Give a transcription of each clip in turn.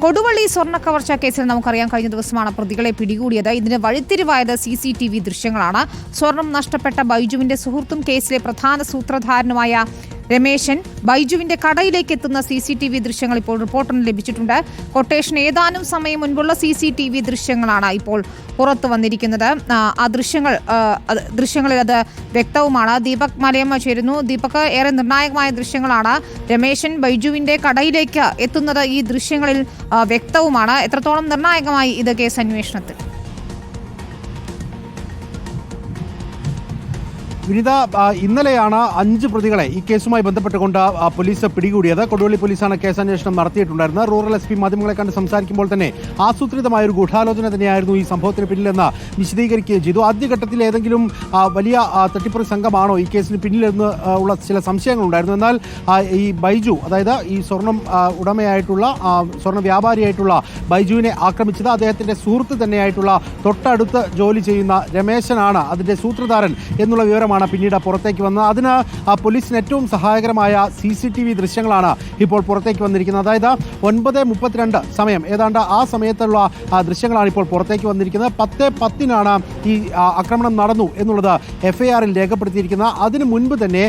കൊടുവള്ളി സ്വർണ്ണ കവർച്ചാ കേസിൽ നമുക്കറിയാം കഴിഞ്ഞ ദിവസമാണ് പ്രതികളെ പിടികൂടിയത്. ഇതിന് വഴിത്തിരിവായത് CCTV ദൃശ്യങ്ങളാണ്. സ്വർണം നഷ്ടപ്പെട്ട ബൈജുവിന്റെ സുഹൃത്തും കേസിലെ പ്രധാന സൂത്രധാരനുമായ രമേശൻ ബൈജുവിന്റെ കടയിലേക്ക് എത്തുന്ന CCTV ദൃശ്യങ്ങൾ ഇപ്പോൾ റിപ്പോർട്ടിന് ലഭിച്ചിട്ടുണ്ട്. കൊട്ടേഷൻ ഏതാനും സമയം മുൻപുള്ള CCTV ദൃശ്യങ്ങളാണ് ഇപ്പോൾ പുറത്തു വന്നിരിക്കുന്നത്. ആ ദൃശ്യങ്ങളിൽ അത് വ്യക്തവുമാണ്. ദീപക് മലയമ്മ ചേരുന്നു. ദീപക്, ഏറെ നിർണായകമായ ദൃശ്യങ്ങളാണ്. രമേശൻ ബൈജുവിന്റെ കടയിലേക്ക് എത്തുന്നത് ഈ ദൃശ്യങ്ങളിൽ വ്യക്തവുമാണ്. എത്രത്തോളം നിർണായകമായി ഇത് കേസ് അന്വേഷണത്തിൽ? വിനിത, ഇന്നലെയാണ് 5 പ്രതികളെ ഈ കേസുമായി ബന്ധപ്പെട്ടുകൊണ്ട് പോലീസ് പിടികൂടിയത്. കൊടുവള്ളി പോലീസാണ് കേസന്വേഷണം നടത്തിയിട്ടുണ്ടായിരുന്നത്. റൂറൽ SP മാധ്യമങ്ങളെ കണ്ട് സംസാരിക്കുമ്പോൾ തന്നെ ആസൂത്രിതമായ ഒരു ഗൂഢാലോചന തന്നെയായിരുന്നു ഈ സംഭവത്തിന് പിന്നിലെന്ന് വിശദീകരിക്കുകയും ചെയ്തു. ആദ്യഘട്ടത്തിൽ ഏതെങ്കിലും വലിയ തട്ടിപ്പറി സംഘമാണോ ഈ കേസിന് പിന്നിലെന്ന് ഉള്ള ചില സംശയങ്ങളുണ്ടായിരുന്നു. എന്നാൽ ഈ ബൈജു, അതായത് ഈ സ്വർണം ഉടമയായിട്ടുള്ള സ്വർണ്ണ വ്യാപാരിയായിട്ടുള്ള ബൈജുവിനെ ആക്രമിച്ചത് അദ്ദേഹത്തിന്റെ സുഹൃത്ത് തന്നെയായിട്ടുള്ള തൊട്ടടുത്ത് ജോലി ചെയ്യുന്ന രമേശനാണ് അതിന്റെ സൂത്രധാരൻ എന്നുള്ള വിവരമാണ് പിന്നീട് പുറത്തേക്ക് വന്നത്. അതിന് പോലീസിന് ഏറ്റവും സഹായകരമായ CCTV ദൃശ്യങ്ങളാണ് ഇപ്പോൾ പുറത്തേക്ക് വന്നിരിക്കുന്നത്. അതായത് 9:32 സമയം, ഏതാണ്ട് ആ സമയത്തുള്ള ദൃശ്യങ്ങളാണ് ഇപ്പോൾ പുറത്തേക്ക് വന്നിരിക്കുന്നത്. 10:10 ഈ ആക്രമണം നടന്നു എന്നുള്ളത് FIR-ൽ രേഖപ്പെടുത്തിയിരിക്കുന്നത്. അതിനു മുൻപ് തന്നെ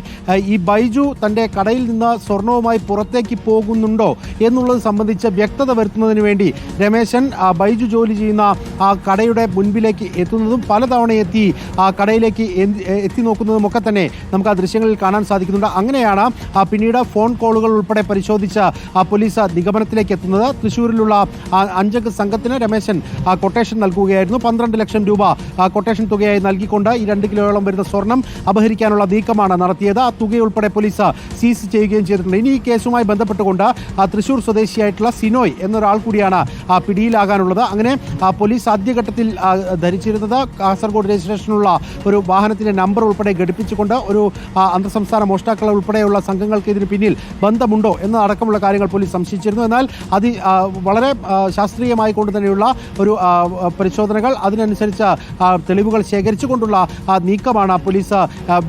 ഈ ബൈജു തൻ്റെ കടയിൽ നിന്ന് സ്വർണവുമായി പുറത്തേക്ക് പോകുന്നുണ്ടോ എന്നുള്ളത് സംബന്ധിച്ച് വ്യക്തത വരുത്തുന്നതിന് വേണ്ടി രമേശൻ ബൈജു ജോലി ചെയ്യുന്ന ആ കടയുടെ മുൻപിലേക്ക് എത്തുന്നതും പലതവണ എത്തി ആ കടയിലേക്ക് എത്തി നോക്കുന്നതും ഒക്കെ തന്നെ നമുക്ക് ആ ദൃശ്യങ്ങളിൽ കാണാൻ സാധിക്കുന്നുണ്ട്. അങ്ങനെയാണ് പിന്നീട് ഫോൺ കോളുകൾ ഉൾപ്പെടെ പരിശോധിച്ച് പോലീസ് നിഗമനത്തിലേക്ക് എത്തുന്നത്. തൃശ്ശൂരിലുള്ള 5 സംഘത്തിന് രമേശൻ കൊട്ടേഷൻ നൽകുകയായിരുന്നു. 12 ലക്ഷം രൂപ കൊട്ടേഷൻ തുകയായി നൽകിക്കൊണ്ട് ഈ 2 കിലോയോളം വരുന്ന സ്വർണം അപഹരിക്കാനുള്ള നീക്കമാണ് നടത്തിയത്. ആ തുകയുൾപ്പെടെ പോലീസ് സീസ് ചെയ്യുകയും ചെയ്തിട്ടുണ്ട്. ഇനി ഈ കേസുമായി ബന്ധപ്പെട്ടുകൊണ്ട് തൃശ്ശൂർ സ്വദേശിയായിട്ടുള്ള സിനോയ് എന്നൊരാൾ കൂടിയാണ് പിടിയിലാകാനുള്ളത്. അങ്ങനെ പോലീസ് ആദ്യഘട്ടത്തിൽ ധരിച്ചിരുന്നത് കാസർഗോഡ് രജിസ്ട്രേഷനുള്ള ഒരു വാഹനത്തിന്റെ നമ്പർ ഉൾപ്പെടെ ഘടിപ്പിച്ചുകൊണ്ട് ഒരു അന്തർസംസ്ഥാന മോഷ്ടാക്കളെ ഉൾപ്പെടെയുള്ള സംഘങ്ങൾക്ക് ഇതിന് പിന്നിൽ ബന്ധമുണ്ടോ എന്ന അടക്കമുള്ള കാര്യങ്ങൾ പോലീസ് സംശയിച്ചിരുന്നു. എന്നാൽ വളരെ ശാസ്ത്രീയമായി കൊണ്ട് തന്നെയുള്ള ഒരു പരിശോധനകൾ, അതിനനുസരിച്ച് തെളിവുകൾ ശേഖരിച്ചുകൊണ്ടുള്ള നീക്കമാണ് പോലീസ്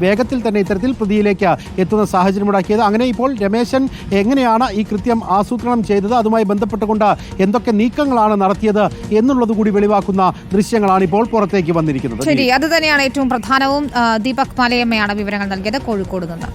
വേഗത്തിൽ തന്നെ ഇത്തരത്തിൽ പ്രതിയിലേക്ക് എത്തുന്ന സാഹചര്യമുണ്ടാക്കിയത്. അങ്ങനെ ഇപ്പോൾ രമേശൻ എങ്ങനെയാണ് ഈ കൃത്യം ആസൂത്രണം ചെയ്തത്, അതുമായി ബന്ധപ്പെട്ടുകൊണ്ട് എന്തൊക്കെ നീക്കങ്ങളാണ് നടത്തിയത് എന്നുള്ളത് കൂടി വെളിവാക്കുന്ന ദൃശ്യങ്ങളാണ് ഇപ്പോൾ പുറത്തേക്ക് വന്നിരിക്കുന്നത്. ശരി, അത് തന്നെയാണ് ഏറ്റവും പ്രധാനവും. ദീപക് മലയമ്മയാണ് വിവരങ്ങൾ നൽകിയത് കോഴിക്കോട് നിന്ന്.